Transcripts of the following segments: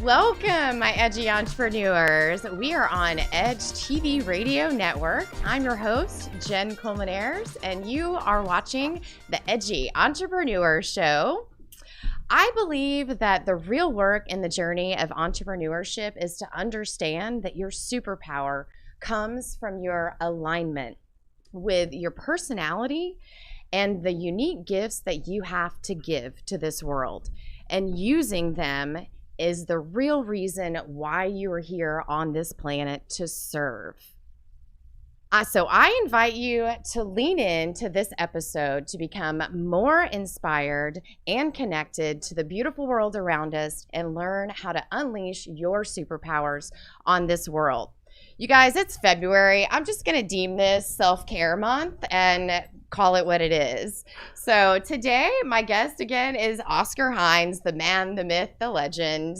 Welcome, my edgy entrepreneurs. We are on Edge TV Radio Network. I'm your host, Jen Coleman-Ayers, and you are watching the Edgy Entrepreneur Show. I believe that the real work in the journey of entrepreneurship is to understand that your superpower comes from your alignment with your personality and the unique gifts that you have to give to this world, and using them is the real reason why you are here on this planet to serve. So I invite you to lean into this episode to become more inspired and connected to the beautiful world around us and learn how to unleash your superpowers on this world. You guys, it's February. I'm just going to deem this self-care month and call it what it is. So today, my guest again is Oscar Hines, the man, the myth, the legend,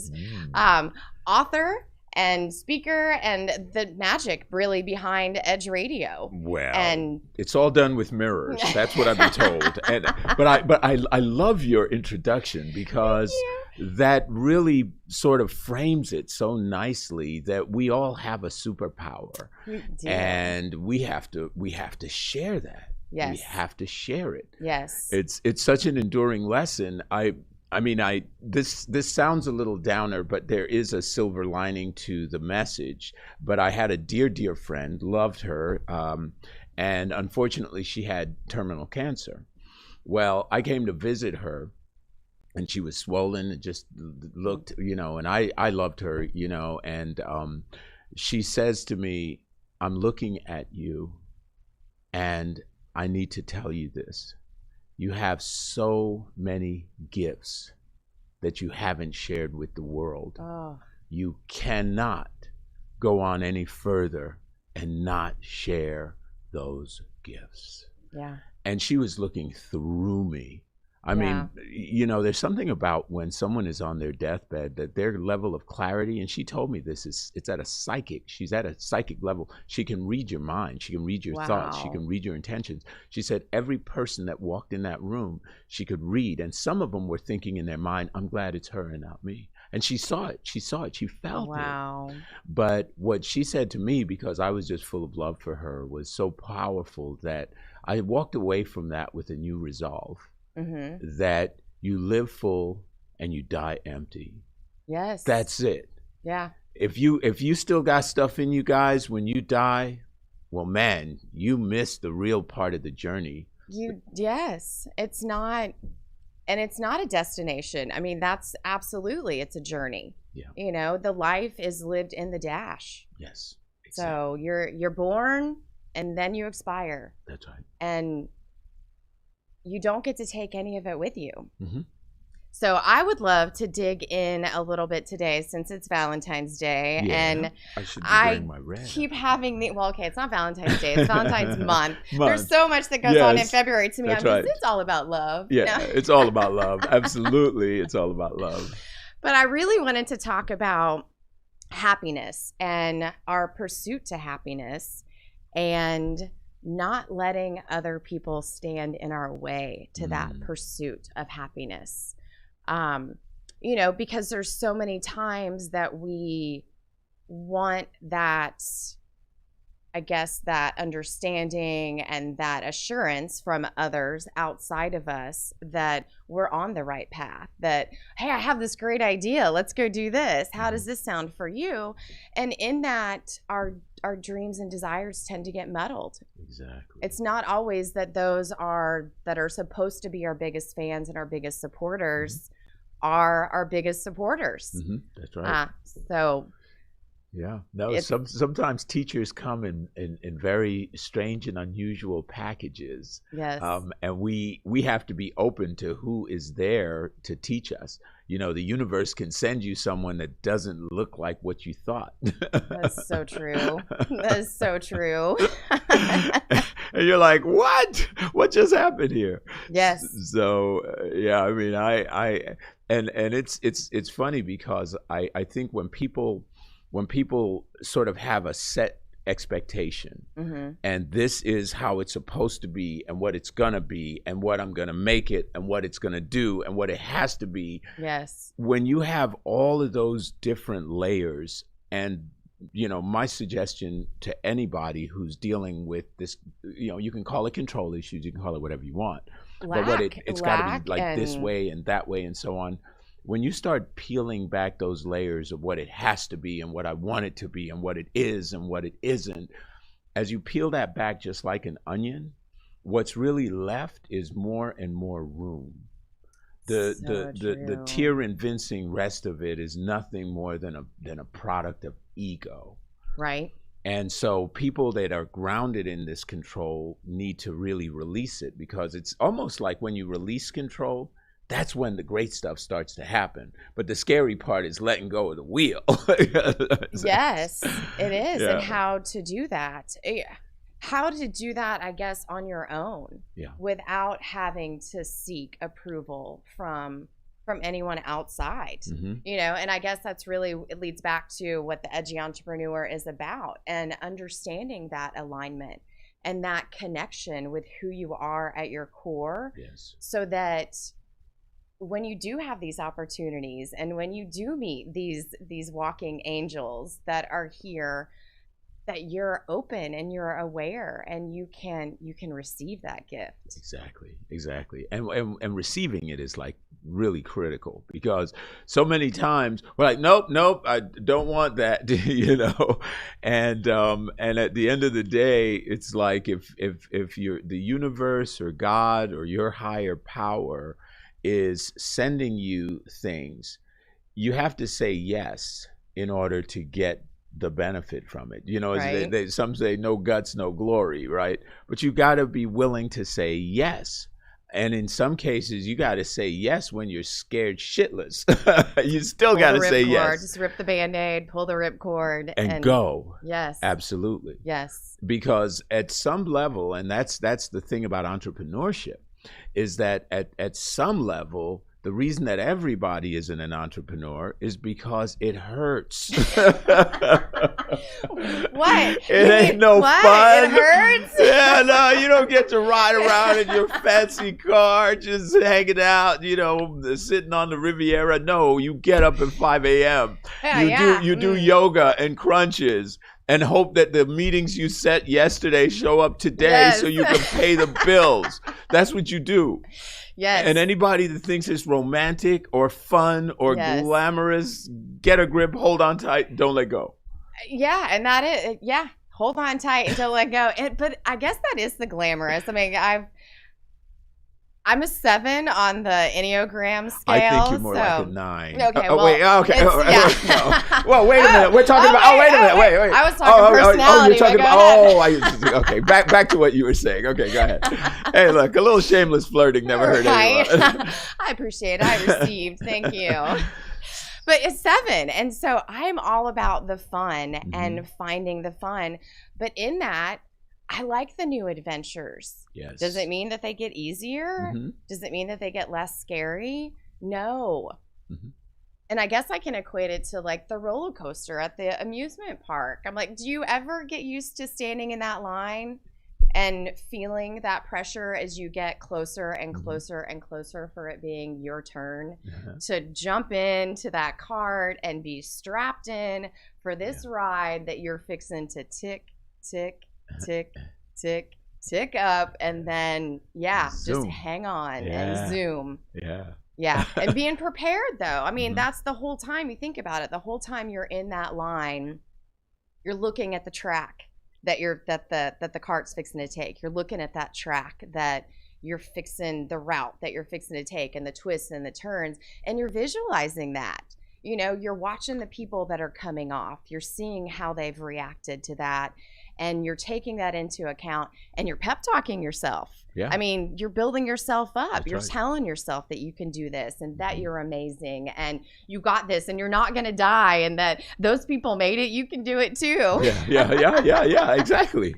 author and speaker, and the magic really behind Edge Radio. Well, and it's all done with mirrors. That's what I've been told. But I love your introduction because that really sort of frames it so nicely that we all have a superpower, and we have to share that. Yes. We have to share it. Yes. It's such an enduring lesson. This sounds a little downer, but there is a silver lining to the message. But I had a dear friend, loved her, and unfortunately she had terminal cancer. Well, I came to visit her, and she was swollen. It just looked, and I loved her, and she says to me, "I'm looking at you, and I need to tell you this. You have so many gifts that you haven't shared with the world. Oh. You cannot go on any further and not share those gifts." Yeah. And she was looking through me. I mean, there's something about when someone is on their deathbed that their level of clarity, and she told me this, it's at a psychic. She's at a psychic level. She can read your mind. She can read your thoughts. She can read your intentions. She said every person that walked in that room, she could read. And some of them were thinking in their mind, "I'm glad it's her and not me." And she saw it. She felt it. But what she said to me, because I was just full of love for her, was so powerful that I walked away from that with a new resolve. Mm-hmm. That you live full and you die empty. Yes. That's it. Yeah. If you still got stuff in you guys when you die, well, man, you missed the real part of the journey. Yes. It's not a destination. I mean, that's absolutely, it's a journey. Yeah. The life is lived in the dash. Yes. Exactly. So you're born and then you expire. That's right. And you don't get to take any of it with you. Mm-hmm. So I would love to dig in a little bit today since it's Valentine's Day. Yeah, and I should be wearing my red. Keep having it's not Valentine's Day, it's Valentine's month. There's so much that goes on in February. To me, it's all about love. Yeah, it's all about love. Absolutely, it's all about love. But I really wanted to talk about happiness and our pursuit to happiness, and not letting other people stand in our way to that pursuit of happiness. Because there's so many times that we want that, I guess, that understanding and that assurance from others outside of us that we're on the right path, that, hey, I have this great idea. Let's go do this. How does this sound for you? And in that, our dreams and desires tend to get muddled. Exactly. It's not always that those that are supposed to be our biggest fans and our biggest supporters are our biggest supporters. That's right. So Yeah. No, It's sometimes teachers come in very strange and unusual packages. yes. And we have to be open to who is there to teach us. The universe can send you someone that doesn't look like what you thought. That's so true. That is so true. And you're like, what? What just happened here? Yes. So yeah, I mean, and it's funny because I think when people sort of have a set expectation, Mm-hmm. and this is how it's supposed to be and what it's gonna be and what I'm gonna make it and what it's gonna do and what it has to be. Yes. When you have all of those different layers, and my suggestion to anybody who's dealing with this, you can call it control issues, you can call it whatever you want, but it's got to be like this way and that way and so on. When you start peeling back those layers of what it has to be and what I want it to be and what it is and what it isn't, as you peel that back just like an onion, what's really left is more and more room. The tear-convincing rest of it is nothing more than a product of ego. Right. And so people that are grounded in this control need to really release it, because it's almost like when you release control, that's when the great stuff starts to happen. But the scary part is letting go of the wheel. Yes, it is. Yeah. And how to do that. How to do that, I guess, on your own, Yeah. without having to seek approval from anyone outside. Mm-hmm. And I guess that's really, it leads back to what the Edgy Entrepreneur is about, and understanding that alignment and that connection with who you are at your core. Yes. So that when you do have these opportunities, and when you do meet these walking angels that are here, that you're open and you're aware, and you can receive that gift. Exactly. And receiving it is like really critical, because so many times we're like, nope, I don't want that, and at the end of the day, it's like if you're the universe or God or your higher power is sending you things, you have to say yes in order to get the benefit from it. Right. Some say no guts, no glory, right? But you got to be willing to say yes. And in some cases, you got to say yes when you're scared shitless. You still got to say yes. Just rip the Band-Aid, pull the ripcord, and go. Yes. Absolutely. Yes. Because at some level, and that's the thing about entrepreneurship, is that at some level, the reason that everybody isn't an entrepreneur is because it hurts. What? It ain't no fun. It hurts? Yeah, no, you don't get to ride around in your fancy car just hanging out, sitting on the Riviera. No, you get up at 5 a.m. You do yoga and crunches and hope that the meetings you set yesterday show up today, so you can pay the bills. That's what you do. Yes. And anybody that thinks it's romantic or fun or glamorous, get a grip, hold on tight, don't let go. Yeah, and that is, hold on tight and don't let go. But I guess that is the glamorous. I mean, I'm a 7 on the Enneagram scale. I think you're more like a 9. Okay, Well, wait a minute. We're talking about. Wait a minute. Wait. I was talking personality. You're talking about. Okay. Back to what you were saying. Okay, go ahead. Hey, look, a little shameless flirting never hurt anyone. I appreciate it. I received. Thank you. But it's 7, and so I'm all about the fun and finding the fun. But in that, I like the new adventures. Yes. Does it mean that they get easier? Mm-hmm. Does it mean that they get less scary? No. Mm-hmm. And I guess I can equate it to like the roller coaster at the amusement park. I'm like, do you ever get used to standing in that line and feeling that pressure as you get closer and closer and closer for it being your turn to jump into that cart and be strapped in for this ride that you're fixing to tick, tick, tick, tick, tick up, and then just hang on and zoom. Yeah. And being prepared, though. I mean, that's the whole time you think about it. The whole time you're in that line, you're looking at the track that the cart's fixing to take. You're looking at that track that you're fixing, the route that you're fixing to take, and the twists and the turns, and you're visualizing that. you know, you're watching the people that are coming off, you're seeing how they've reacted to that, and you're taking that into account, and you're pep talking yourself. Yeah. I mean, you're building yourself up. That's you're right. telling yourself that you can do this and that you're amazing and you got this and you're not going to die and that those people made it. You can do it too. Yeah. Exactly.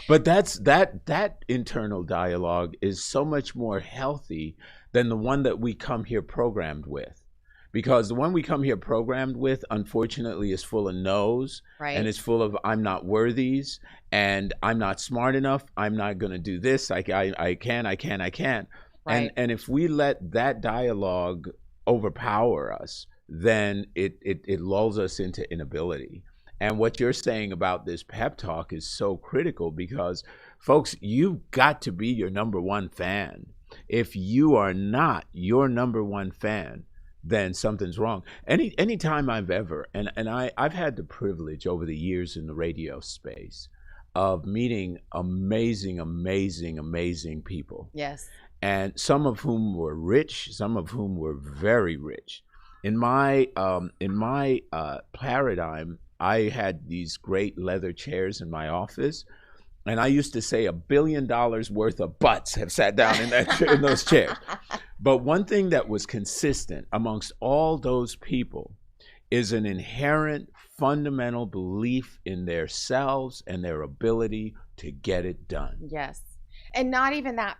But that internal dialogue is so much more healthy than the one that we come here programmed with. Because the one we come here programmed with, unfortunately, is full of no's, right. And it's full of I'm not worthies, and I'm not smart enough. I'm not going to do this. I can't. Right. And if we let that dialogue overpower us, then it lulls us into inability. And what you're saying about this pep talk is so critical because, folks, you've got to be your number one fan. If you are not your number one fan, then something's wrong. Anytime I've ever, and I've had the privilege over the years in the radio space of meeting amazing people. Yes. And some of whom were rich, some of whom were very rich. In my paradigm, I had these great leather chairs in my office, and I used to say $1 billion worth of butts have sat down in those chairs. But one thing that was consistent amongst all those people is an inherent fundamental belief in their selves and their ability to get it done. Yes. And not even that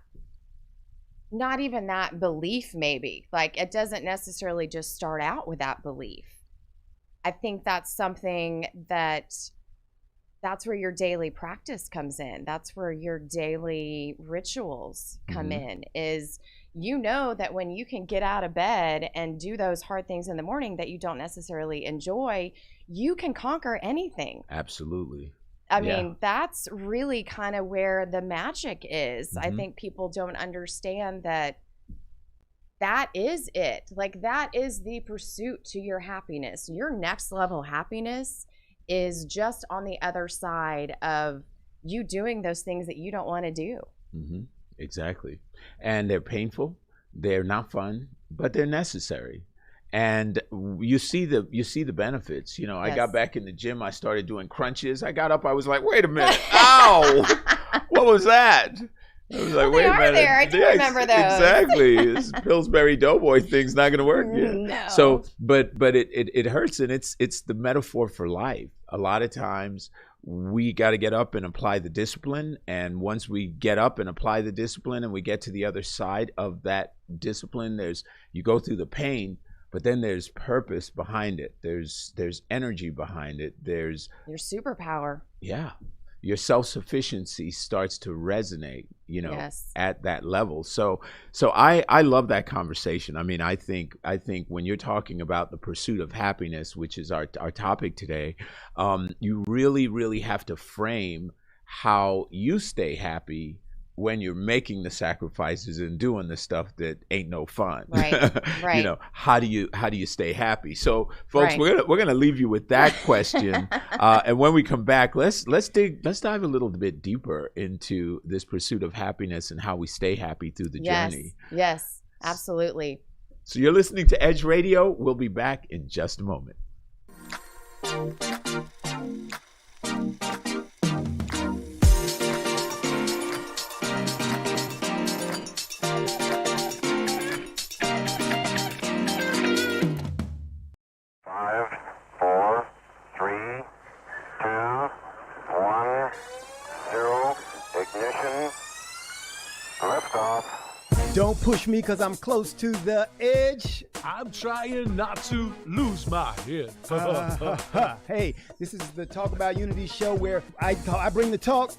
belief, maybe. Like, it doesn't necessarily just start out with that belief. I think that's something that's where your daily practice comes in. That's where your daily rituals come in, is you know that when you can get out of bed and do those hard things in the morning that you don't necessarily enjoy, you can conquer anything. Absolutely. I mean, that's really kind of where the magic is. Mm-hmm. I think people don't understand that is it. Like, that is the pursuit to your happiness. Your next level happiness is just on the other side of you doing those things that you don't want to do. Mm-hmm. Exactly. And they're painful. They're not fun, but they're necessary. And you see the benefits. You know, I got back in the gym. I started doing crunches. I got up. I was like, wait a minute. Ow. What was that? I was like, wait a minute. There. I do remember those. Exactly. This Pillsbury Doughboy thing's not going to work yet. No. So, but it hurts, and it's the metaphor for life. A lot of times we got to get up and apply the discipline. And once we get up and apply the discipline and we get to the other side of that discipline, you go through the pain, but then there's purpose behind it. There's energy behind it. There's your superpower. Yeah. Your self-sufficiency starts to resonate, you know, at that level. So I love that conversation. I mean, I think when you're talking about the pursuit of happiness, which is our topic today, you really, really have to frame how you stay happy when you're making the sacrifices and doing the stuff that ain't no fun. Right. You know, how do you stay happy? So, folks, we're gonna leave you with that question, and when we come back, let's dive a little bit deeper into this pursuit of happiness and how we stay happy through the journey. Yes, absolutely. So you're listening to Edge Radio. We'll be back in just a moment. Don't push me because I'm close to the edge. I'm trying not to lose my head. Hey, this is the Talk About Unity show where I bring the talk.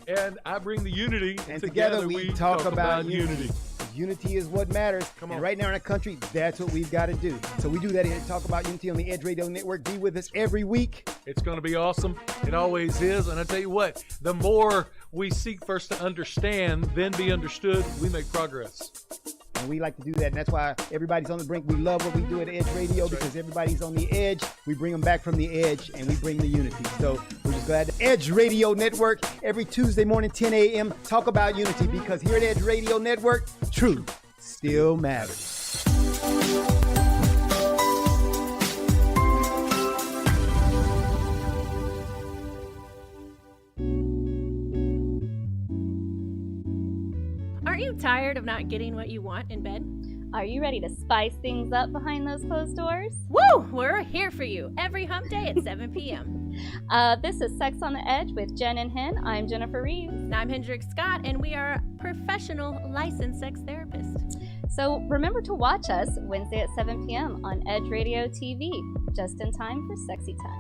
And I bring the unity. And together we talk about unity. Unity is what matters. Come on. And right now in our country, that's what we've got to do. So we do that here at Talk About Unity on the Edge Radio Network. Be with us every week. It's going to be awesome. It always is. And I tell you what, the more we seek first to understand, then be understood, we make progress. And we like to do that. And that's why everybody's on the brink. We love what we do at Edge Radio because everybody's on the edge. We bring them back from the edge and we bring the unity. So we're just glad to Edge Radio Network every Tuesday morning, 10 a.m. Talk About Unity, because here at Edge Radio Network, truth still matters. Aren't you tired of not getting what you want in bed? Are you ready to spice things up behind those closed doors? Woo! We're here for you every hump day at 7 p.m. This is Sex on the Edge with Jen and Hen. I'm Jennifer Reeves. And I'm Hendrik Scott, and we are professional licensed sex therapists. So remember to watch us Wednesday at 7 p.m. on Edge Radio TV, just in time for sexy time.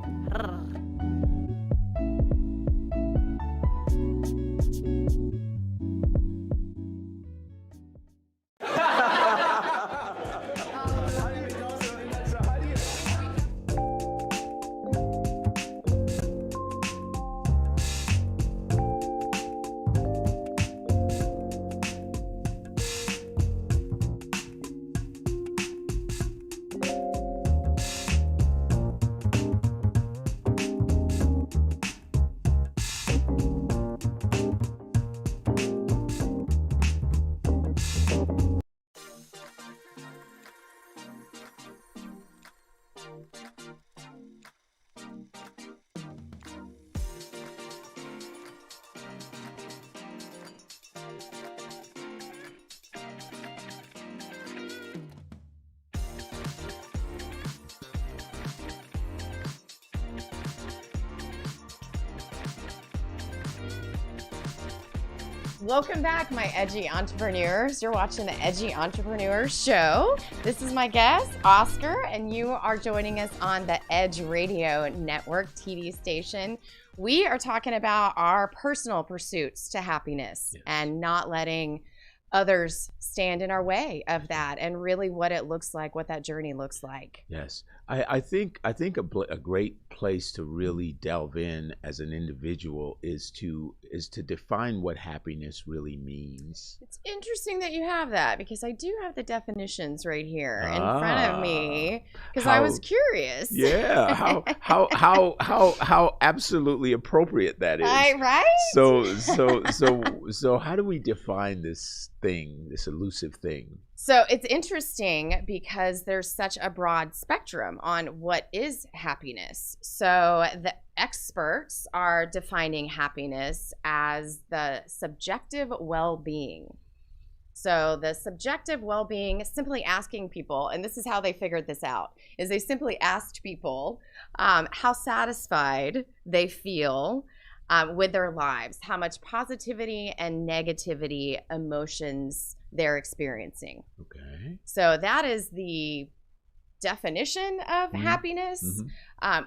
Welcome back, my edgy entrepreneurs. You're watching the Edgy Entrepreneur Show. This is my guest, Oscar, and you are joining us on the Edge Radio Network TV station. We are talking about our personal pursuits to happiness and not letting others stand in our way of that, and really what it looks like, what that journey looks like. Yes, I think a great place to really delve in as an individual is to define what happiness really means. It's interesting that you have that, because I do have the definitions right here in front of me, because I was curious. Yeah, how absolutely appropriate that is. Right? So how do we define this thing, this elusive thing? So it's interesting because there's such a broad spectrum on what is happiness. So the experts are defining happiness as the subjective well-being. So the subjective well-being is simply asking people, and this is how they figured this out, is they simply asked people how satisfied they feel with their lives, how much positivity and negativity emotions they're experiencing. Okay. So that is the definition of happiness.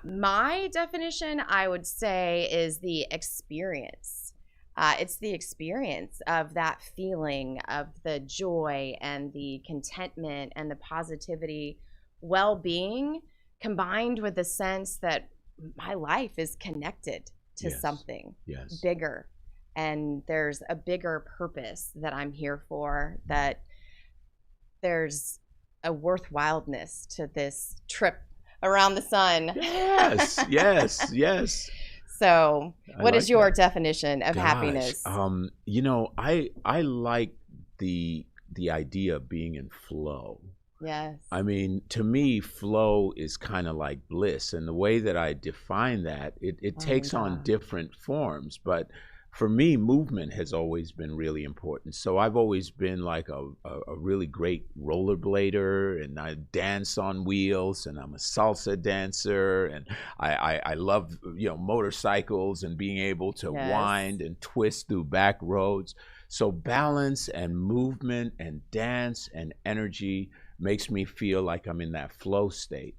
My definition, I would say, is the experience. It's the experience of that feeling of the joy and the contentment and the positivity, well-being, combined with the sense that my life is connected to something bigger. And there's a bigger purpose that I'm here for, that there's a worthwhileness to this trip around the sun. Yes, yes, yes. So what is your definition of happiness? You know, I like the idea of being in flow. Yes. I mean, to me, flow is kind of like bliss. And the way that I define that, it takes on different forms. But for me, movement has always been really important. So I've always been like a really great rollerblader, and I dance on wheels, and I'm a salsa dancer, and I love, you know, motorcycles and being able to wind and twist through back roads. So balance and movement and dance and energy makes me feel like I'm in that flow state.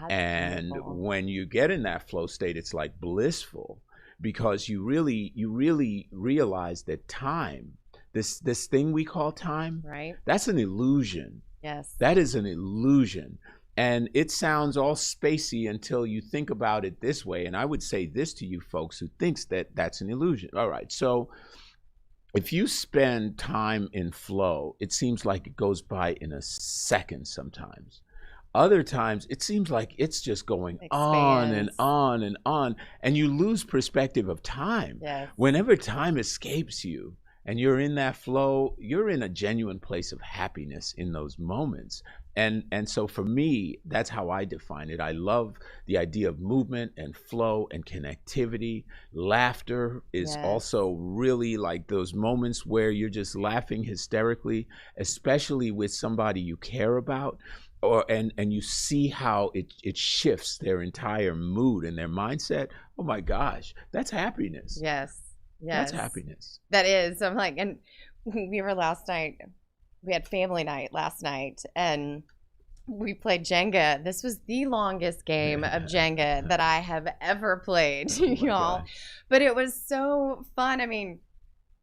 And when you get in that flow state, it's like blissful, because you really realize that time, this thing we call time, that's an illusion. Yes. That is an illusion. And it sounds all spacey until you think about it this way. And I would say this to you folks who thinks that that's an illusion. All right, so if you spend time in flow, it seems like it goes by in a second sometimes. Other times, it seems like it's just going on and on and on, and you lose perspective of time. Yes. Whenever time escapes you and you're in that flow, you're in a genuine place of happiness in those moments. And so for me, that's how I define it. I love the idea of movement and flow and connectivity. Laughter is also really like those moments where you're just laughing hysterically, especially with somebody you care about, and you see how it shifts their entire mood and their mindset. Oh my gosh, that's happiness. Yes. That's happiness. That is. I'm like, and we had family night last night, and we played Jenga. This was the longest game of Jenga that I have ever played, y'all. But it was so fun. I mean,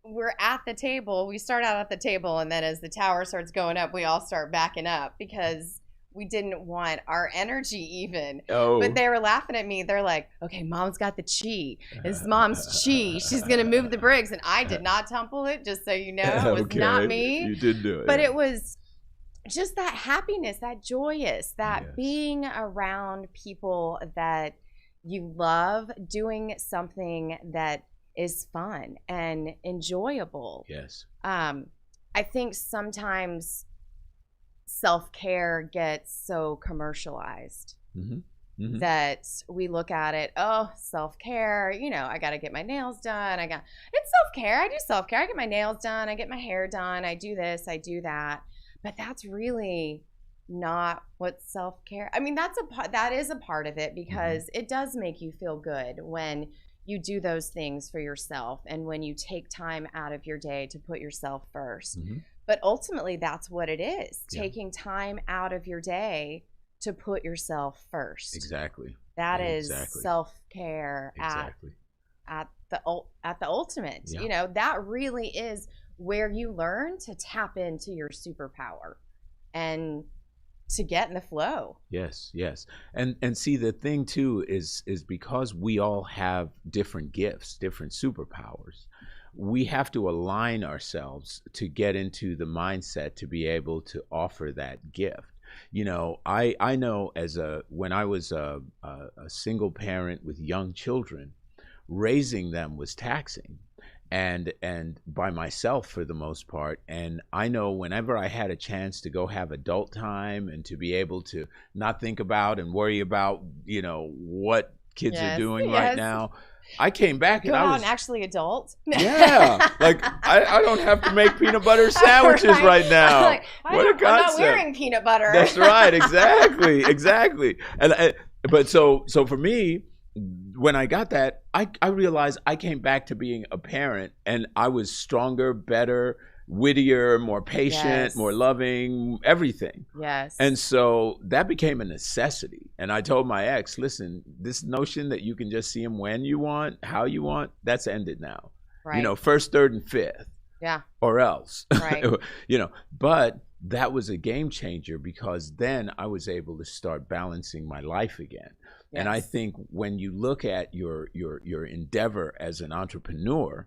we're at the table. We start out at the table, and then as the tower starts going up, we all start backing up because we didn't want our energy even. Oh. But they were laughing at me. They're like, okay, mom's got the chi. It's mom's chi. She's going to move the bricks. And I did not tumble it, just so you know. It was not me. You did do it. But it was just that happiness, that joyous, that being around people that you love, doing something that is fun and enjoyable. Yes. I think sometimes self-care gets so commercialized that we look at it, oh, self-care, you know, I got to get my nails done. It's self-care. I do self-care. I get my nails done. I get my hair done. I do this. I do that. But that's really not what self-care, I mean, that is a part of it, because it does make you feel good when you do those things for yourself and when you take time out of your day to put yourself first. But ultimately, that's what it is, taking time out of your day to put yourself first. Exactly. That is self-care at the ultimate. You know, that really is where you learn to tap into your superpower and to get in the flow. Yes. And see, the thing too is because we all have different gifts, different superpowers, we have to align ourselves to get into the mindset to be able to offer that gift. You know, I know when I was a single parent with young children, raising them was taxing, and by myself for the most part. And I know whenever I had a chance to go have adult time and to be able to not think about and worry about, you know, what kids are doing right now, I came back and I was actually adult. Yeah, like I don't have to make peanut butter sandwiches right now. Like, what a concept! I'm not wearing peanut butter. That's right, exactly. And but so for me, when I got that, I realized I came back to being a parent, and I was stronger, better, wittier, more patient, more loving, everything. Yes. And so that became a necessity. And I told my ex, listen, this notion that you can just see him when you want, how you want, that's ended now. Right. You know, first, third, and fifth. Yeah. Or else. Right. You know, but that was a game changer, because then I was able to start balancing my life again. Yes. And I think when you look at your endeavor as an entrepreneur,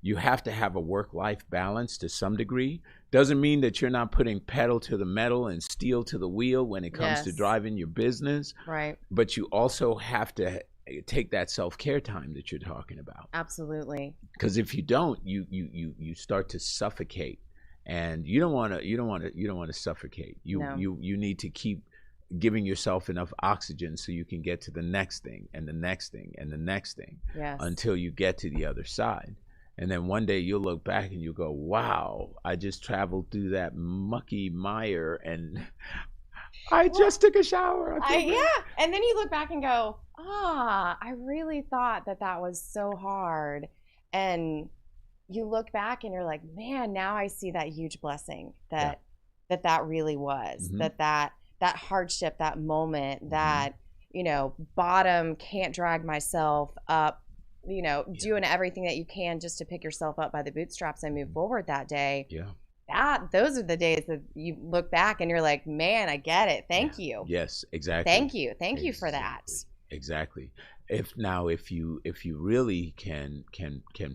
you have to have a work-life balance to some degree. Doesn't mean that you're not putting pedal to the metal and steel to the wheel when it comes to driving your business. Right. But you also have to take that self-care time that you're talking about. Absolutely. Because if you don't, you start to suffocate, and you don't want to suffocate. You need to keep giving yourself enough oxygen so you can get to the next thing and the next thing and the next thing until you get to the other side. And then one day you'll look back and you'll go, wow, I just traveled through that mucky mire and I just took a shower. And then you look back and go, I really thought that was so hard. And you look back and you're like, man, now I see that huge blessing that really was, that hardship, that moment, that, you know, bottom, can't drag myself up, you know, doing everything that you can just to pick yourself up by the bootstraps and move forward that day. Those are the days that you look back and you're like, man, I get it. Thank you. Yes, exactly. Thank you for that. Exactly. If you really can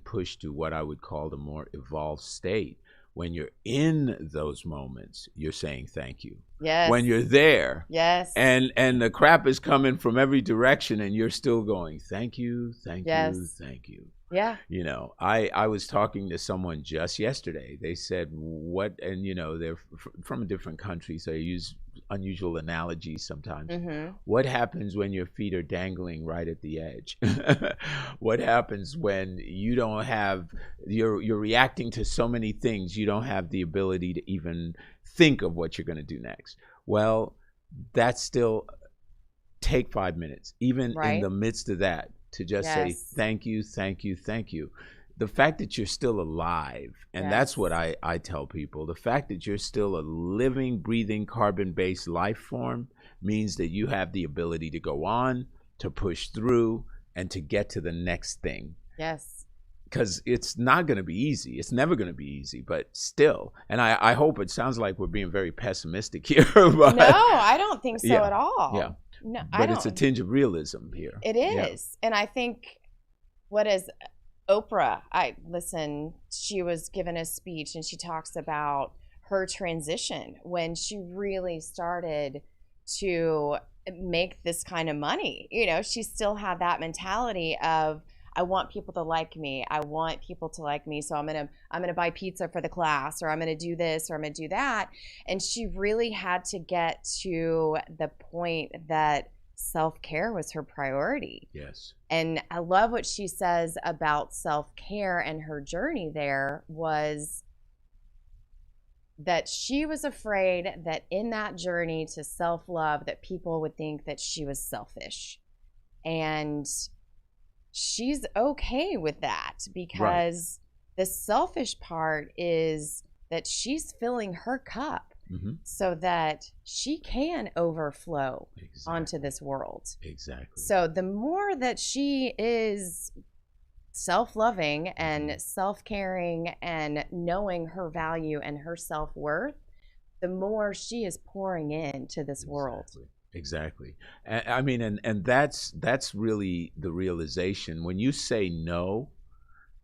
push to what I would call the more evolved state, When you're in those moments, you're saying thank you. Yes. When you're there, yes, and the crap is coming from every direction, and you're still going, thank you, thank yes. you, thank you. Yeah. You know, I was talking to someone just yesterday. They said, what, and you know, they're from a different country, so I use unusual analogies sometimes. What happens when your feet are dangling right at the edge? What happens when you don't have, you're reacting to so many things, you don't have the ability to even think of what you're going to do next? Well, that's still, take 5 minutes, even in the midst of that, to just say thank you, thank you, thank you. The fact that you're still alive, and that's what I tell people, the fact that you're still a living, breathing, carbon-based life form means that you have the ability to go on, to push through, and to get to the next thing. Yes. Because it's not going to be easy. It's never going to be easy, but still. And I hope, it sounds like we're being very pessimistic here. But, no, I don't think so at all. Yeah. No, but it's a tinge of realism here. It is. And I think, what is Oprah? She was given a speech and she talks about her transition when she really started to make this kind of money. You know, she still had that mentality of, I want people to like me. I want people to like me. So I'm gonna buy pizza for the class, or I'm gonna do this, or I'm gonna do that. And she really had to get to the point that self-care was her priority. Yes. And I love what she says about self-care, and her journey there was that she was afraid that in that journey to self-love, that people would think that she was selfish. And she's okay with that, because the selfish part is that she's filling her cup so that she can overflow onto this world. Exactly. So the more that she is self-loving and self-caring and knowing her value and her self-worth, the more she is pouring into this world. Exactly. I mean, and that's really the realization. When you say no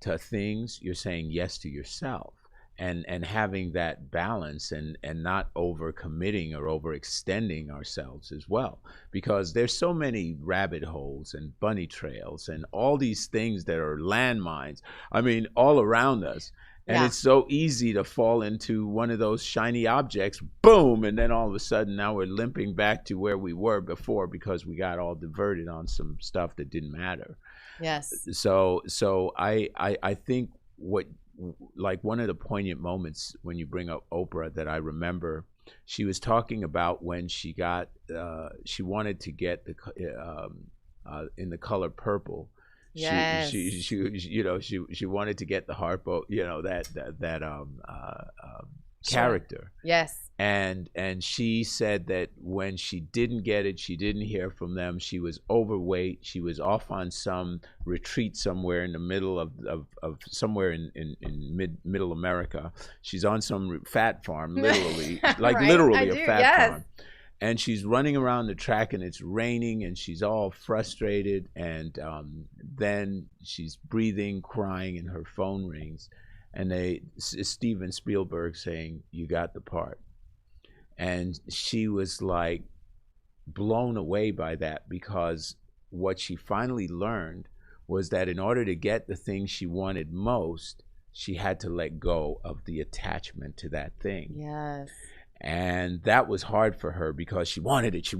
to things, you're saying yes to yourself, and having that balance, and not over committing or overextending ourselves as well, because there's so many rabbit holes and bunny trails and all these things that are landmines, I mean, all around us. And it's so easy to fall into one of those shiny objects, boom, and then all of a sudden now we're limping back to where we were before, because we got all diverted on some stuff that didn't matter. Yes. So I think like one of the poignant moments when you bring up Oprah that I remember, she was talking about when she got, she wanted to get in the color purple. Yes. She wanted to get the Harpo, that character. Yes. And she said that when she didn't get it, she didn't hear from them. She was overweight. She was off on some retreat somewhere in the middle of somewhere in middle America. She's on some fat farm, literally, like literally a fat farm. And she's running around the track, and it's raining, and she's all frustrated. And then she's breathing, crying, and her phone rings. And Steven Spielberg saying, "You got the part." And she was like blown away by that, because what she finally learned was that in order to get the thing she wanted most, she had to let go of the attachment to that thing. Yes. And that was hard for her, because she wanted it,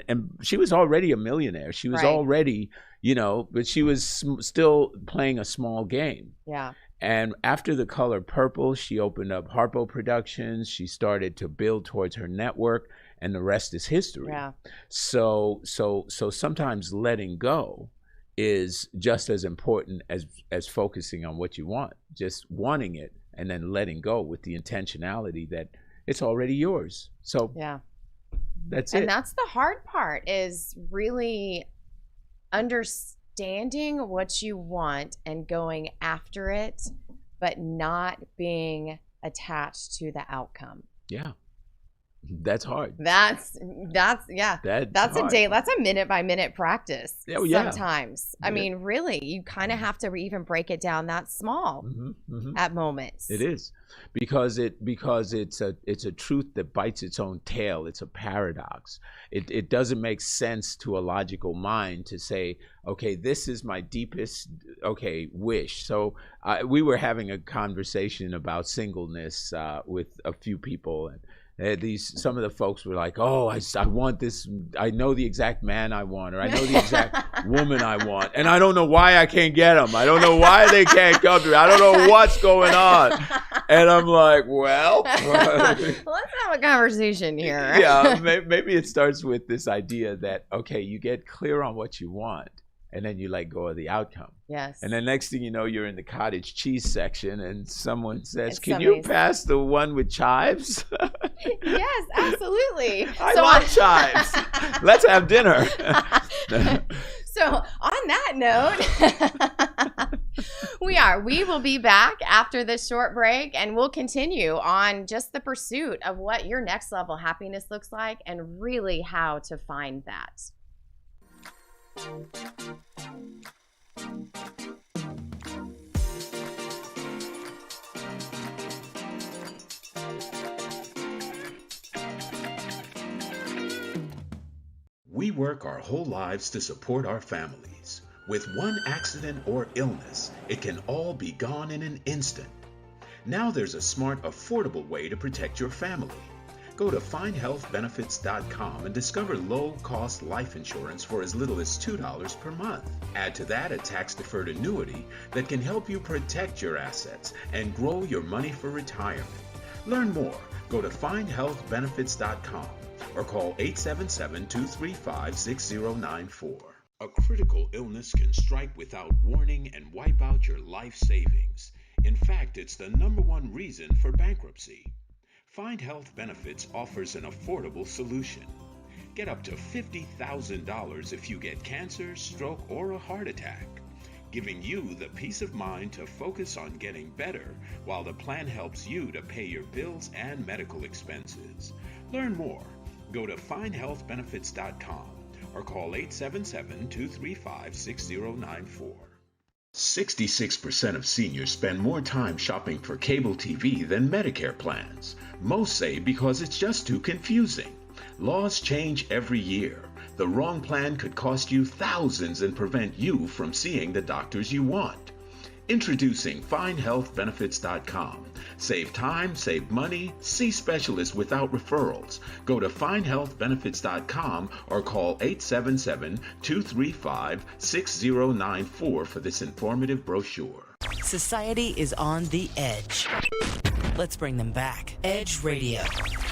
and she was already a millionaire. She was already, but she was still playing a small game. Yeah. And after The Color Purple, she opened up Harpo Productions. She started to build towards her network, and the rest is history. Yeah. So sometimes letting go is just as important as focusing on what you want, just wanting it, and then letting go with the intentionality that it's already yours. So that's it. And that's the hard part, is really understanding what you want and going after it, but not being attached to the outcome. Yeah. That's hard. That's yeah. That's hard. a day. That's a minute by minute practice. Oh, yeah. Sometimes. I mean, really, you kind of have to even break it down that small at moments. It is because it's a truth that bites its own tail. It's a paradox. It doesn't make sense to a logical mind to say, okay, this is my deepest wish. So we were having a conversation about singleness with a few people, and some of the folks were like, oh, I want this, I know the exact man I want, or I know the exact woman I want, and I don't know why I can't get them. I don't know why they can't come to me. I don't know what's going on. And I'm like, well, let's have a conversation here. Yeah, maybe it starts with this idea that, okay, you get clear on what you want, and then you let go of the outcome. Yes. And then next thing you know, you're in the cottage cheese section, and someone says, "Can you pass the one with chives?" Yes, absolutely. I love chives. Let's have dinner. So on that note, we will be back after this short break, and we'll continue on just the pursuit of what your next level happiness looks like and really how to find that. We work our whole lives to support our families. With one accident or illness, it can all be gone in an instant. Now there's a smart, affordable way to protect your family. Go to findhealthbenefits.com and discover low-cost life insurance for as little as $2 per month. Add to that a tax-deferred annuity that can help you protect your assets and grow your money for retirement. Learn more. Go to findhealthbenefits.com or call 877-235-6094. A critical illness can strike without warning and wipe out your life savings. In fact, it's the #1 reason for bankruptcy. Find Health Benefits offers an affordable solution. Get up to $50,000 if you get cancer, stroke, or a heart attack, giving you the peace of mind to focus on getting better while the plan helps you to pay your bills and medical expenses. Learn more. Go to findhealthbenefits.com or call 877-235-6094. 66% of seniors spend more time shopping for cable TV than Medicare plans. Most say because it's just too confusing. Laws change every year. The wrong plan could cost you thousands and prevent you from seeing the doctors you want. Introducing FindHealthBenefits.com. Save time, save money, see specialists without referrals. Go to FindHealthBenefits.com or call 877-235-6094 for this informative brochure. Society is on the edge. Let's bring them back. Edge Radio,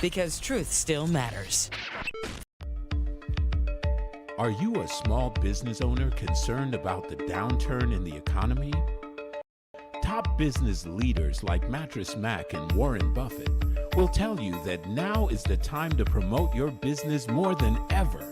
because truth still matters. Are you a small business owner concerned about the downturn in the economy? Top business leaders like Mattress Mac and Warren Buffett will tell you that now is the time to promote your business more than ever.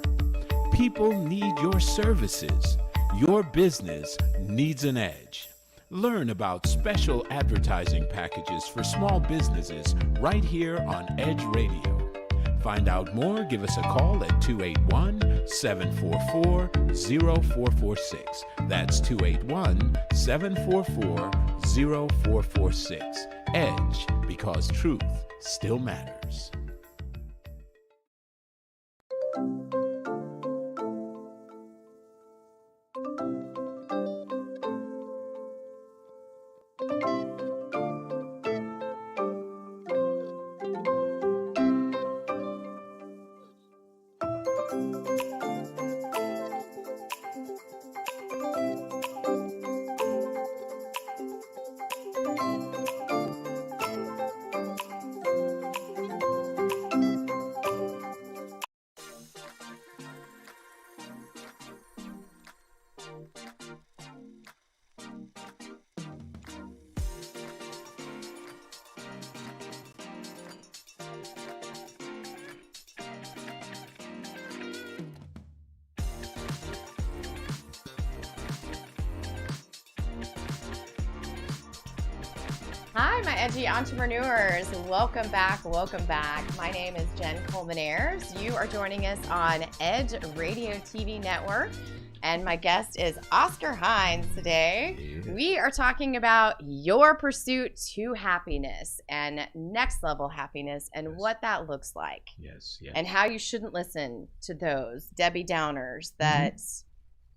People need your services. Your business needs an edge. Learn about special advertising packages for small businesses right here on Edge Radio. Find out more, give us a call at 281-744-0446. That's 281-744-0446. Edge, because truth still matters. Hi, my edgy entrepreneurs. Welcome back. Welcome back. My name is Jen Coleman-Ayers. You are joining us on Edge Radio TV Network. And my guest is Oscar Hines today. Yeah. We are talking about your pursuit to happiness and next level happiness and what that looks like. Yes. And how you shouldn't listen to those Debbie Downers that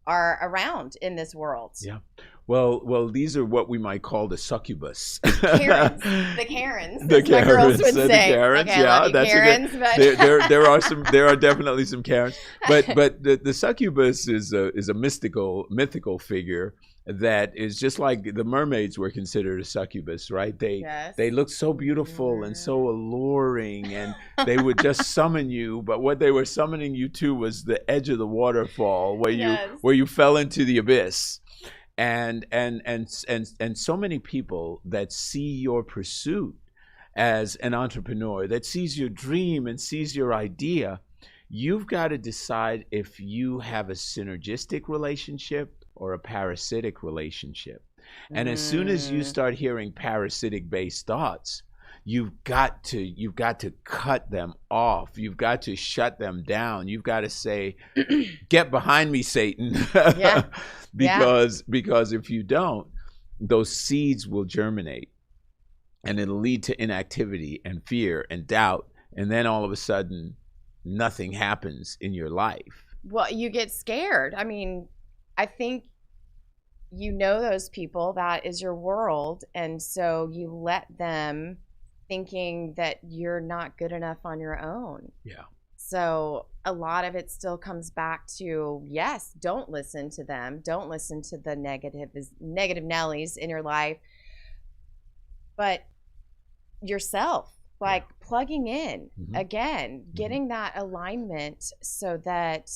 are around in this world. Yeah. Well, these are what we might call the succubus. Karens. The Karens. The as my girls would The say. Karens, Okay, I yeah, love you, that's Karens, a but good. There are definitely some Karens, but the succubus is a mythical figure that is just like the mermaids were considered a succubus, right? They look so beautiful and so alluring, and they would just summon you. But what they were summoning you to was the edge of the waterfall where you fell into the abyss. And so many people that see your pursuit as an entrepreneur, that sees your dream and sees your idea, you've got to decide if you have a synergistic relationship or a parasitic relationship. And as soon as you start hearing parasitic based thoughts, you've got to cut them off. You've got to shut them down. You've got to say, get behind me, Satan. Yeah. Because if you don't, those seeds will germinate and it'll lead to inactivity and fear and doubt. And then all of a sudden, nothing happens in your life. Well, you get scared. I mean, I think you know those people, that is your world. And so you let them thinking that you're not good enough on your own. Yeah. So a lot of it still comes back to, yes, don't listen to them. Don't listen to the negative Nellies in your life. But yourself, like plugging in again, getting that alignment so that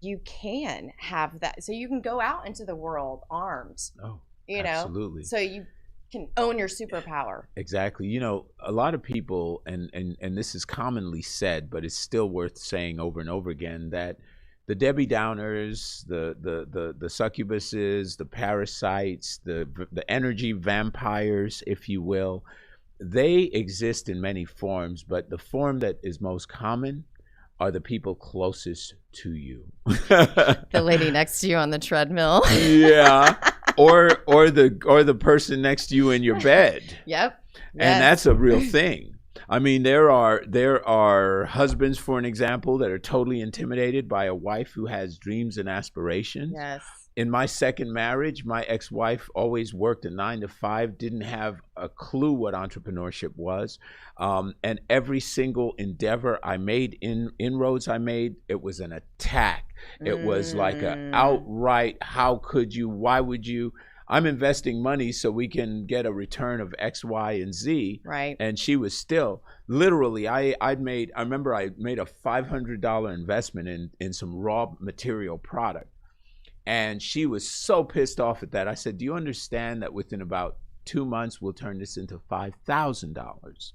you can have that, so you can go out into the world armed. Oh, you know, absolutely. So you can own your superpower. Exactly. You know, a lot of people, and this is commonly said, but it's still worth saying over and over again, that the Debbie Downers, the succubuses, the parasites, the energy vampires, if you will, they exist in many forms, but the form that is most common are the people closest to you. The lady next to you on the treadmill. Yeah. Or the person next to you in your bed. Yep. And that's a real thing. I mean, there are husbands, for an example, that are totally intimidated by a wife who has dreams and aspirations. Yes. In my second marriage, my ex-wife always worked a 9 to 5, didn't have a clue what entrepreneurship was. And every single endeavor I made, inroads I made, it was an attack. It was like a outright, how could you, why would you? I'm investing money so we can get a return of X, Y, and Z. Right. And she was still, literally, I remember I made a $500 investment in some raw material product. And she was so pissed off at that. I said, do you understand that within about 2 months, we'll turn this into $5,000?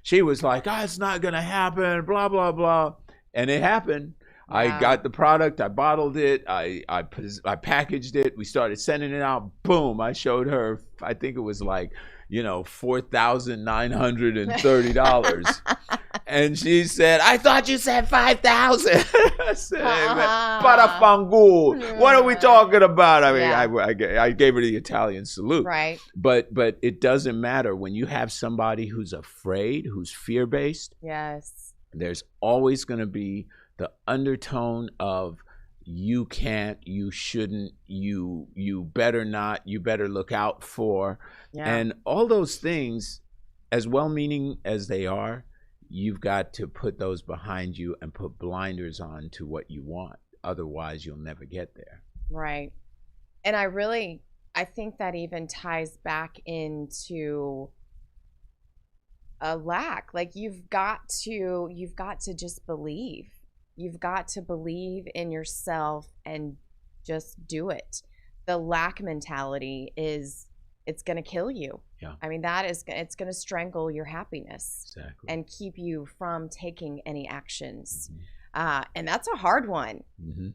She was like, oh, it's not going to happen, blah, blah, blah. And it happened. Wow. I got the product. I bottled it. I packaged it. We started sending it out. Boom. I showed her, I think it was like, $4,930. And she said, I thought you said 5,000. I said, Parafangu. What are we talking about? I mean, I gave her the Italian salute. Right. But it doesn't matter when you have somebody who's afraid, who's fear-based. Yes. There's always going to be the undertone of you can't, you shouldn't, you better not, you better look out for. Yeah. And all those things, as well-meaning as they are, you've got to put those behind you and put blinders on to what you want. Otherwise, you'll never get there. Right. And I think that even ties back into a lack. Like you've got to just believe. You've got to believe in yourself and just do it. The lack mentality it's going to kill you. Yeah. I mean, it's going to strangle your happiness. Exactly. And keep you from taking any actions. And that's a hard one,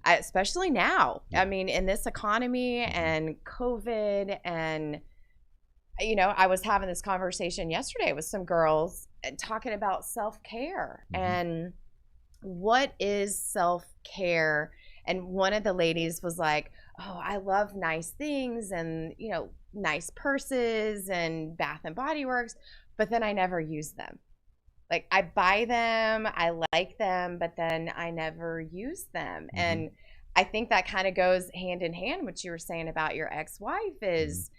especially now. Yeah. I mean, in this economy and COVID, and I was having this conversation yesterday with some girls talking about self-care and what is self-care. And one of the ladies was like, oh, I love nice things and, nice purses and Bath and Body Works, but then I never use them. Like I buy them, I like them, but then I never use them. And I think that kind of goes hand in hand. What you were saying about your ex-wife is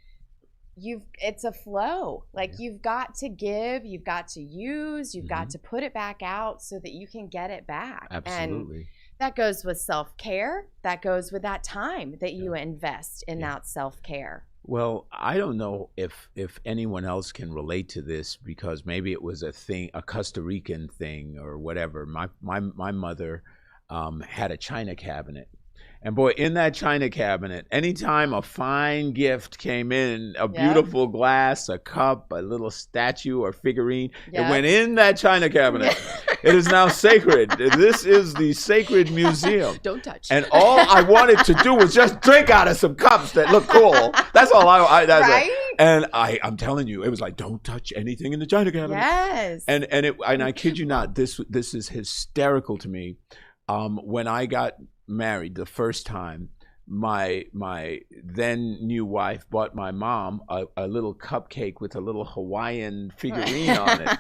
it's a flow. Like you've got to give, you've got to use, you've got to put it back out so that you can get it back. Absolutely. And that goes with self-care. That goes with that time that you invest in that self-care. Well, I don't know if anyone else can relate to this because maybe it was a Costa Rican thing or whatever. My mother had a china cabinet. And boy, in that china cabinet, anytime a fine gift came in, a beautiful glass, a cup, a little statue or figurine, it went in that china cabinet. It is now sacred. This is the sacred museum. Don't touch. And all I wanted to do was just drink out of some cups that look cool. That's all that's right? And I'm telling you, it was like, don't touch anything in the china cabinet. Yes. And I kid you not, this is hysterical to me. When I got married the first time, my then new wife bought my mom a little cupcake with a little Hawaiian figurine on it.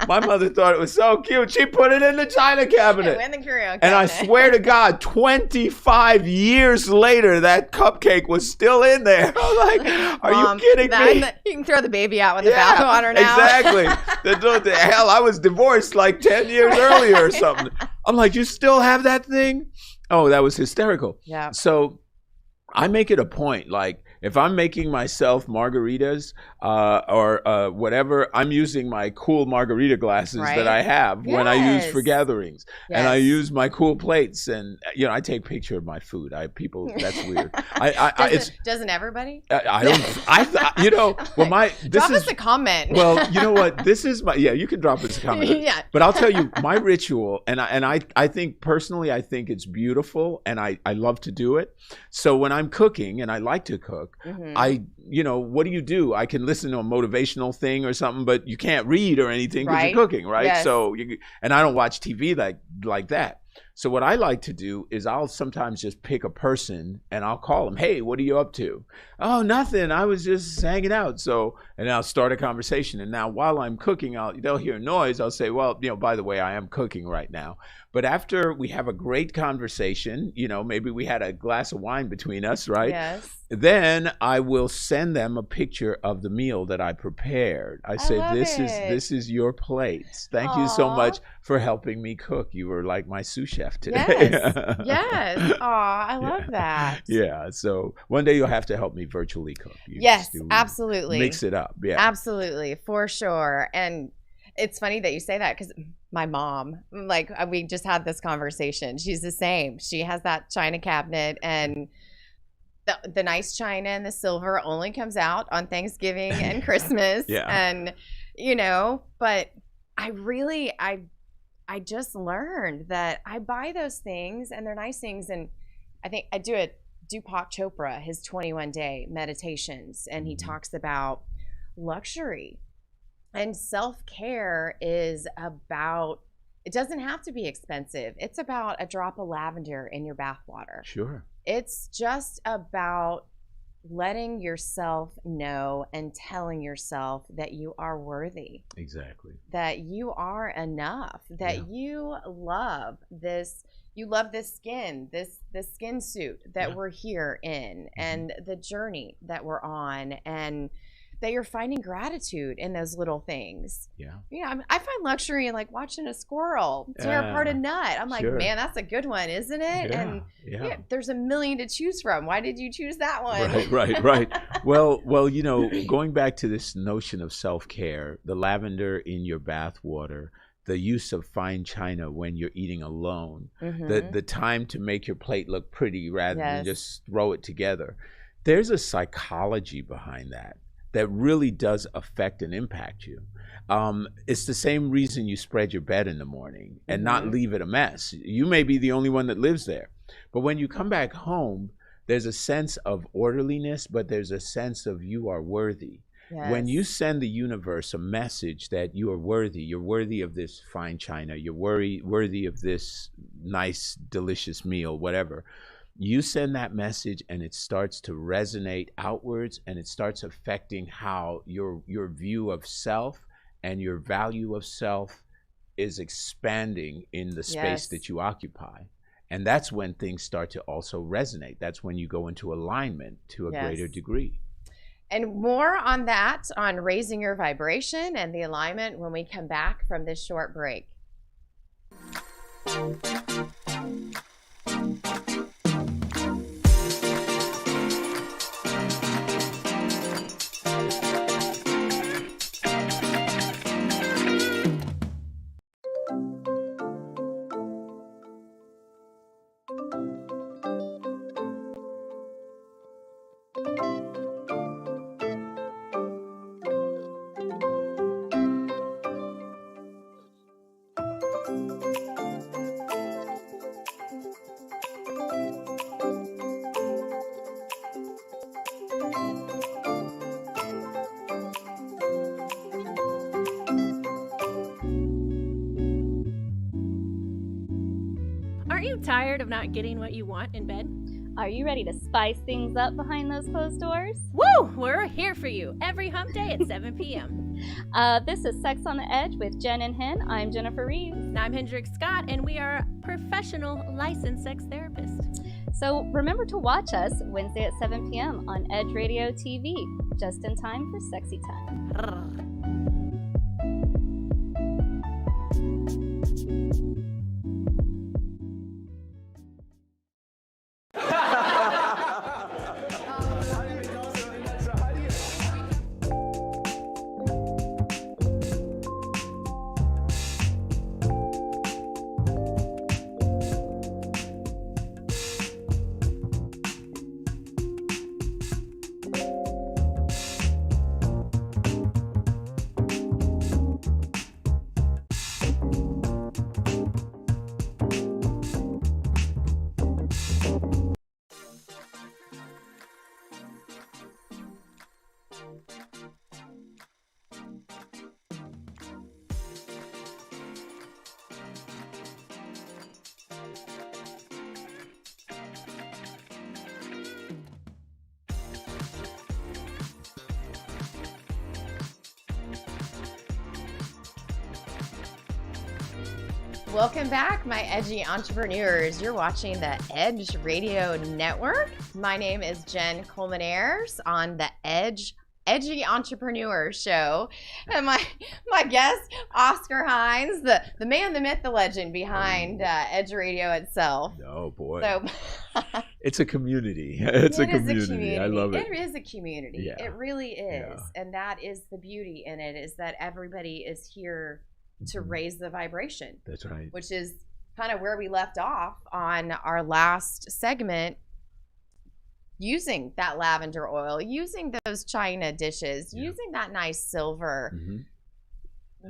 My mother thought it was so cute. She put it in the china cabinet. And I swear to God, 25 years later, that cupcake was still in there. I'm like, are you kidding me? You can throw the baby out with the bathwater now. Exactly. The hell, I was divorced like 10 years earlier or something. I'm like, you still have that thing? Oh, that was hysterical. Yeah. So I make it a point, like if I'm making myself margaritas or whatever, I'm using my cool margarita glasses that I have when I use for gatherings. And I use my cool plates and, I take picture of my food. That's weird. Doesn't everybody? Drop us a comment. Well, you know what? This is you can drop us a comment. But I'll tell you my ritual, and I think personally, I think it's beautiful and I love to do it. So when I'm cooking, and I like to cook, what do? I can listen to a motivational thing or something, but you can't read or anything because you're cooking, right? Yes. So, and I don't watch TV like that. So what I like to do is I'll sometimes just pick a person and I'll call them, hey, what are you up to? Oh, nothing. I was just hanging out. So, and I'll start a conversation. And now while I'm cooking, they'll hear noise. I'll say, well, by the way, I am cooking right now. But after we have a great conversation, maybe we had a glass of wine between us, right? Yes. Then I will send them a picture of the meal that I prepared. I say, this is your plates. Thank you so much for helping me cook. You were like my sous chef today. Yes. Aw, I love that. Yeah. So one day you'll have to help me virtually cook. Yes, absolutely. Mix it up. Yeah. Absolutely, for sure. And it's funny that you say that because my mom, we just had this conversation. She's the same. She has that china cabinet and the nice china and the silver only comes out on Thanksgiving and Christmas. And, but I just learned that I buy those things and they're nice things. And I think I do Deepak Chopra, his 21-day meditations, and he talks about luxury. And self-care is about, it doesn't have to be expensive. It's about a drop of lavender in your bathwater. Sure. It's just about letting yourself know and telling yourself that you are worthy. Exactly. That you are enough. That you love this. You love this skin, this skin suit that we're here in, and the journey that we're on, and that you're finding gratitude in those little things. I find luxury in watching a squirrel tear apart a nut. I'm like, man, that's a good one, isn't it? And there's a million to choose from. Why did you choose that one? Right. Well, going back to this notion of self-care, the lavender in your bath water, the use of fine china when you're eating alone, the time to make your plate look pretty rather than just throw it together. There's a psychology behind that really does affect and impact you. It's the same reason you spread your bed in the morning and not leave it a mess. You may be the only one that lives there. But when you come back home, there's a sense of orderliness, but there's a sense of you are worthy. When you send the universe a message that you are worthy, you're worthy of this fine china, you're worthy of this nice, delicious meal, whatever. You send that message and it starts to resonate outwards, and it starts affecting how your view of self and your value of self is expanding in the space that you occupy. And that's when things start to also resonate. That's when you go into alignment to a greater degree. And more on that, on raising your vibration and the alignment, when we come back from this short break. Aren't you tired of not getting what you want in bed? Are you ready to spice things up behind those closed doors? Woo! We're here for you every hump day at 7 p.m. This is Sex on the Edge with Jen and Hen. I'm Jennifer Reeves. And I'm Hendrik Scott, and we are professional licensed sex therapists. So remember to watch us Wednesday at 7 p.m. on Edge Radio TV, just in time for sexy time. Welcome back, my edgy entrepreneurs. You're watching the Edge Radio Network. My name is Jen Coleman Ayers on the Edgy Entrepreneur Show. And my guest, Oscar Hines, the man, the myth, the legend behind Edge Radio itself. Oh, boy. So it's a community. It's a community. I love it. It is a community. Yeah. It really is. Yeah. And that is the beauty in it, is that everybody is here to raise the vibration. That's right. Which is kind of where we left off on our last segment, using that lavender oil, using those china dishes, using that nice silver,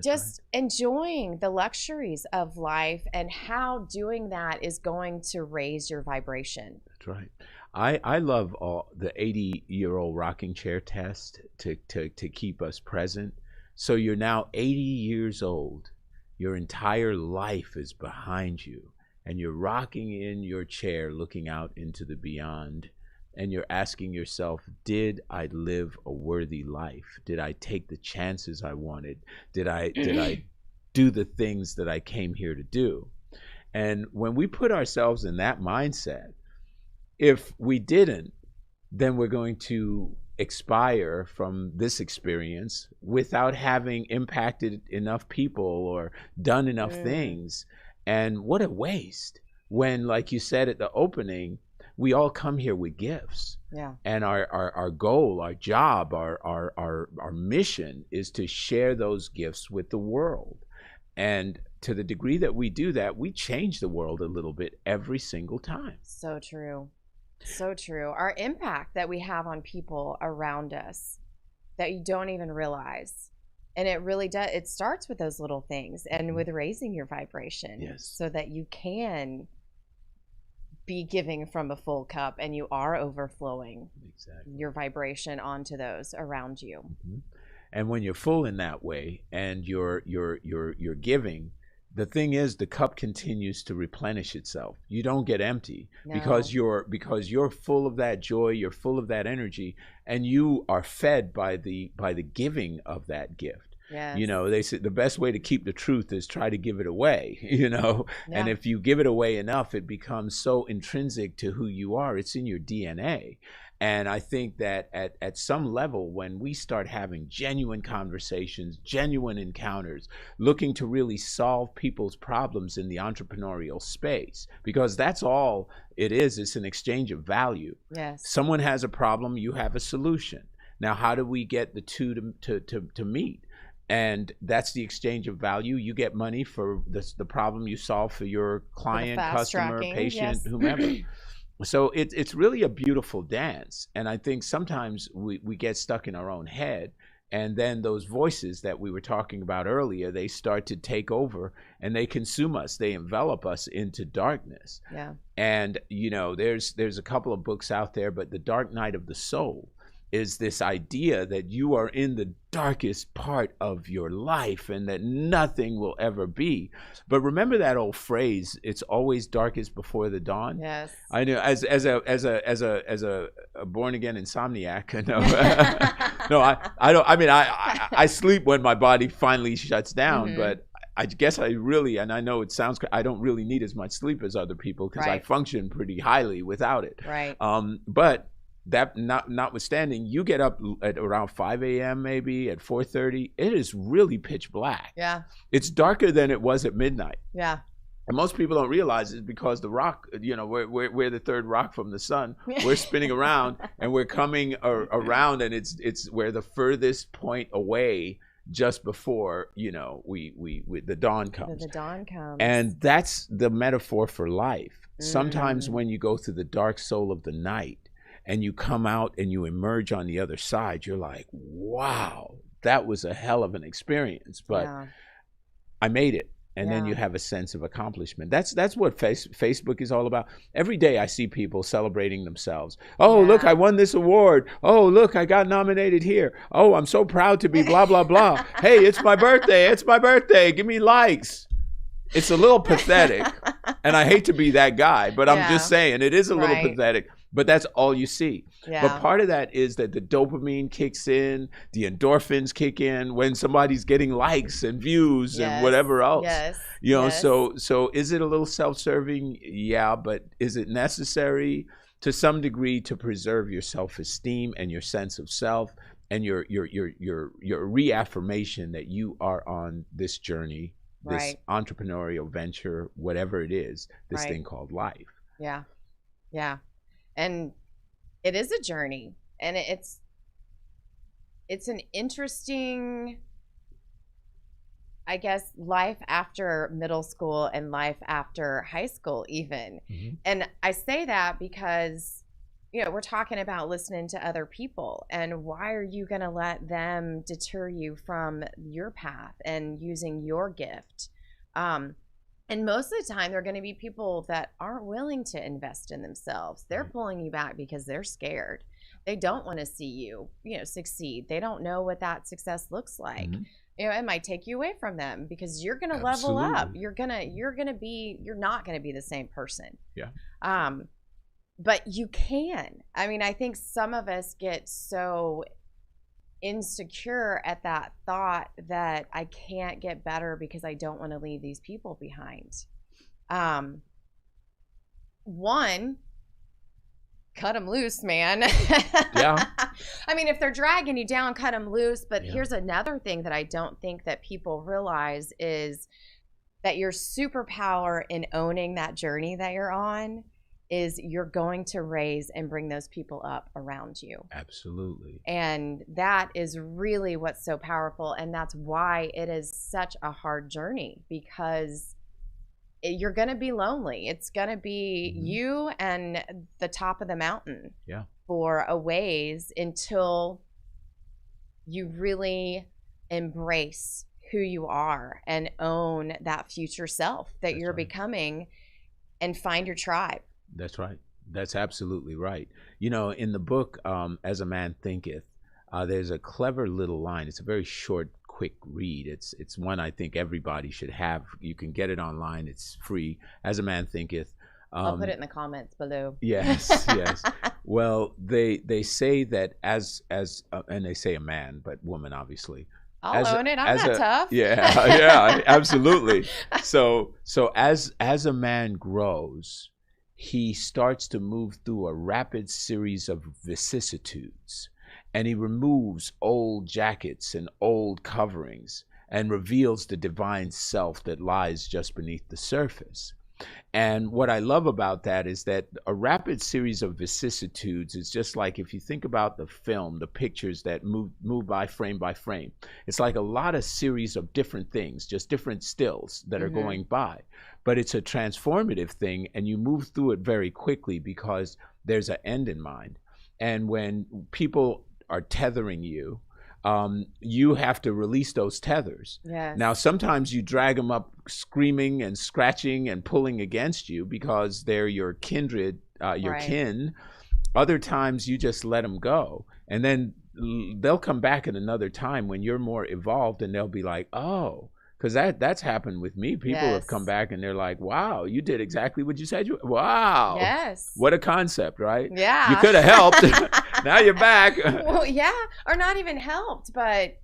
just enjoying the luxuries of life, and how doing that is going to raise your vibration. That's right. I love the 80-year-old rocking chair test to keep us present. So you're now 80 years old. Your entire life is behind you, and you're rocking in your chair looking out into the beyond, and you're asking yourself, did I live a worthy life? Did I take the chances I wanted? Did I do the things that I came here to do? And when we put ourselves in that mindset, if we didn't, then we're going to expire from this experience without having impacted enough people or done enough things. And what a waste when, like you said at the opening, we all come here with gifts. Yeah. And our goal, our job, our mission is to share those gifts with the world. And to the degree that we do that, we change the world a little bit every single time. So true. So true. Our impact that we have on people around us that you don't even realize. And it really does. It starts with those little things and with raising your vibration, Yes, so that you can be giving from a full cup and you are overflowing Exactly. your vibration onto those around you. Mm-hmm. And when you're full in that way and you're giving, the thing is the cup continues to replenish itself. You don't get empty because you're full of that joy, you're full of that energy, and you are fed by the giving of that gift. Yes. You know, they say the best way to keep the truth is try to give it away, you know. And if you give it away enough, it becomes so intrinsic to who you are. It's in your DNA. And I think that at some level, when we start having genuine conversations, genuine encounters, looking to really solve people's problems in the entrepreneurial space, because that's all it is. It's an exchange of value. Yes. Someone has a problem, you have a solution. Now, how do we get the two to meet? And that's the exchange of value. You get money for the problem you solve for your client, customer, patient, whomever. So it's really a beautiful dance. And I think sometimes we get stuck in our own head, and then those voices that we were talking about earlier, they start to take over and they consume us. They envelop us into darkness. Yeah. And, you know, there's a couple of books out there, but The Dark Night of the Soul is this idea that you are in the darkest part of your life and that nothing will ever be. But remember that old phrase, it's always darkest before the dawn? Yes. I know as a born again insomniac, I sleep when my body finally shuts down, but I guess and I know it sounds, I don't really need as much sleep as other people because I function pretty highly without it. Right. But that notwithstanding, you get up at around 5 a.m. maybe at 4:30. It is really pitch black. Yeah. It's darker than it was at midnight. Yeah. And most people don't realize it's because the rock, you know, we're the third rock from the sun. We're spinning around and we're coming around, and we're the furthest point away just before, you know, the dawn comes. The dawn comes. And that's the metaphor for life. Sometimes when you go through the dark soul of the night, and you come out and you emerge on the other side, you're like, wow, that was a hell of an experience, but I made it. And then you have a sense of accomplishment. That's what Facebook is all about. Every day I see people celebrating themselves. Oh, look, I won this award. Oh, look, I got nominated here. Oh, I'm so proud to be blah, blah, blah. Hey, it's my birthday. It's my birthday. Give me likes. It's a little pathetic. And I hate to be that guy, but I'm just saying it is a little pathetic. But that's all you see. Yeah. But part of that is that the dopamine kicks in, the endorphins kick in when somebody's getting likes and views and whatever else. Yes. You know, so is it a little self-serving? Yeah, but is it necessary to some degree to preserve your self-esteem and your sense of self and your reaffirmation that you are on this journey, this entrepreneurial venture, whatever it is, this thing called life? Yeah. Yeah. And it is a journey, and it's an interesting, I guess, life after middle school and life after high school even. And I say that because, you know, we're talking about listening to other people, and why are you going to let them deter you from your path and using your gift? And most of the time, they're going to be people that aren't willing to invest in themselves. They're pulling you back because they're scared. They don't want to see you, you know, succeed. They don't know what that success looks like. You know, it might take you away from them because you're going to level up. You're not going to be the same person. Yeah. But you can. I mean, I think some of us get so insecure at that thought that I can't get better because I don't want to leave these people behind. One, cut them loose, man. Yeah. I mean, if they're dragging you down, cut them loose. But here's another thing that I don't think that people realize is that your superpower in owning that journey that you're on is you're going to raise and bring those people up around you. Absolutely. And that is really what's so powerful. And that's why it is such a hard journey, because you're going to be lonely. It's going to be you and the top of the mountain for a ways until you really embrace who you are and own that future self that you're becoming and find your tribe. That's right. That's absolutely right. You know, in the book, As a Man Thinketh, there's a clever little line. It's a very short, quick read. It's one I think everybody should have. You can get it online. It's free. As a Man Thinketh. I'll put it in the comments below. Yes, yes. Well, they say that and they say a man, but woman, obviously. I'll own it. I'm not tough. Yeah, yeah, absolutely. So as a man grows, he starts to move through a rapid series of vicissitudes, and he removes old jackets and old coverings and reveals the divine self that lies just beneath the surface. And what I love about that is that a rapid series of vicissitudes is just like, if you think about the film, the pictures that move by frame, it's like a lot of series of different things, just different stills that are going by. But it's a transformative thing, and you move through it very quickly because there's an end in mind. And when people are tethering you, you have to release those tethers. Yes. Now, sometimes you drag them up screaming and scratching and pulling against you because they're your kindred, your kin. Other times you just let them go. And then they'll come back at another time when you're more evolved, and they'll be like, oh, because that's happened with me. People have come back and they're like, wow, you did exactly what you said. Wow. Yes. What a concept, right? Yeah. You could have helped. Now you're back. Well, yeah. Or not even helped, but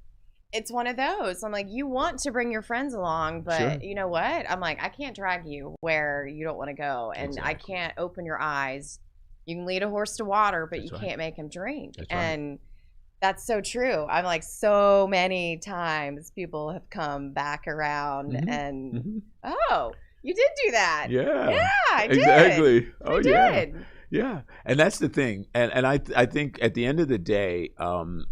it's one of those. I'm like, you want to bring your friends along, but you know what? I'm like, I can't drag you where you don't want to go. And I can't open your eyes. You can lead a horse to water, but you can't make him drink. And that's so true. I'm like, so many times people have come back around and, oh, you did do that. Yeah. Yeah, I did. Exactly. Oh, I did. Yeah. And that's the thing. And I think at the end of the day,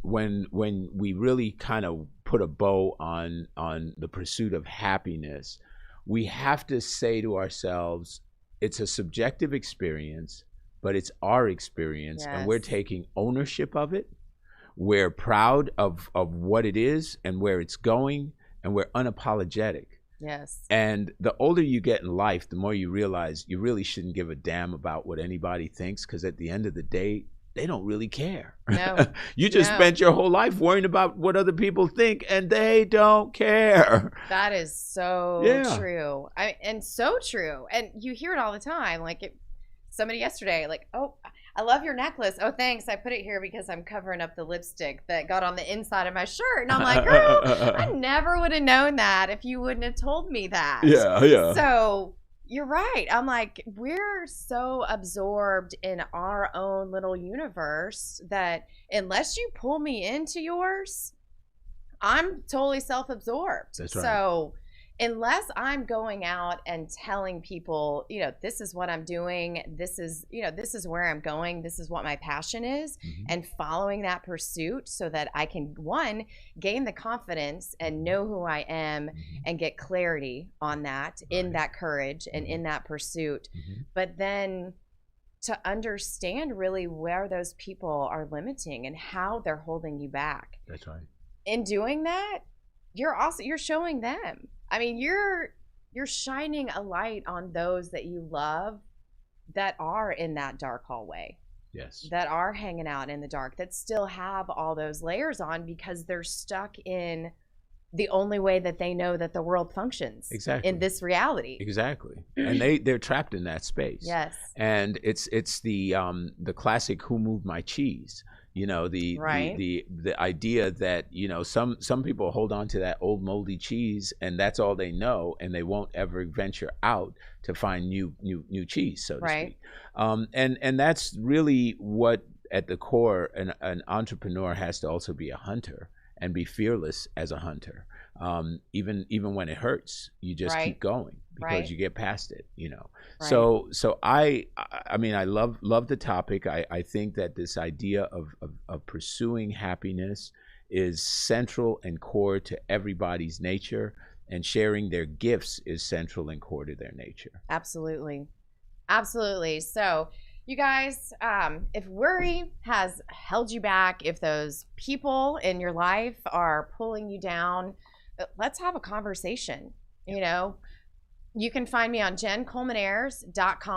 when we really kind of put a bow on the pursuit of happiness, we have to say to ourselves, it's a subjective experience, but it's our experience, and we're taking ownership of it. We're proud of what it is and where it's going, and we're unapologetic. Yes. And the older you get in life, the more you realize you really shouldn't give a damn about what anybody thinks, because at the end of the day, they don't really care. No. You just spent your whole life worrying about what other people think, and they don't care. That is so true. And so true. And you hear it all the time. Like somebody yesterday, like, oh, I love your necklace. Oh, thanks. I put it here because I'm covering up the lipstick that got on the inside of my shirt. And I'm like, girl, I never would have known that if you wouldn't have told me that. Yeah. So you're right. I'm like, we're so absorbed in our own little universe that unless you pull me into yours, I'm totally self-absorbed. That's right. So unless I'm going out and telling people, this is what I'm doing, this is where I'm going, this is what my passion is, and following that pursuit so that I can, one, gain the confidence and know who I am and get clarity on that, in that courage and in that pursuit, but then to understand really where those people are limiting and how they're holding you back. That's right. In doing that, you're showing them. I mean, you're shining a light on those that you love that are in that dark hallway. Yes. That are hanging out in the dark, that still have all those layers on because they're stuck in the only way that they know that the world functions. Exactly. In this reality. Exactly. And they're trapped in that space. Yes. And it's the classic "Who moved my cheese?" The idea that some people hold on to that old moldy cheese, and that's all they know, and they won't ever venture out to find new cheese, so to speak. And that's really what, at the core, an entrepreneur has to also be a hunter and be fearless as a hunter. Even when it hurts, you just keep going because you get past it, So I mean, I love the topic. I think that this idea of pursuing happiness is central and core to everybody's nature, and sharing their gifts is central and core to their nature. Absolutely. So you guys, if worry has held you back, if those people in your life are pulling you down, let's have a conversation. You can find me on JenColemanAirs.com.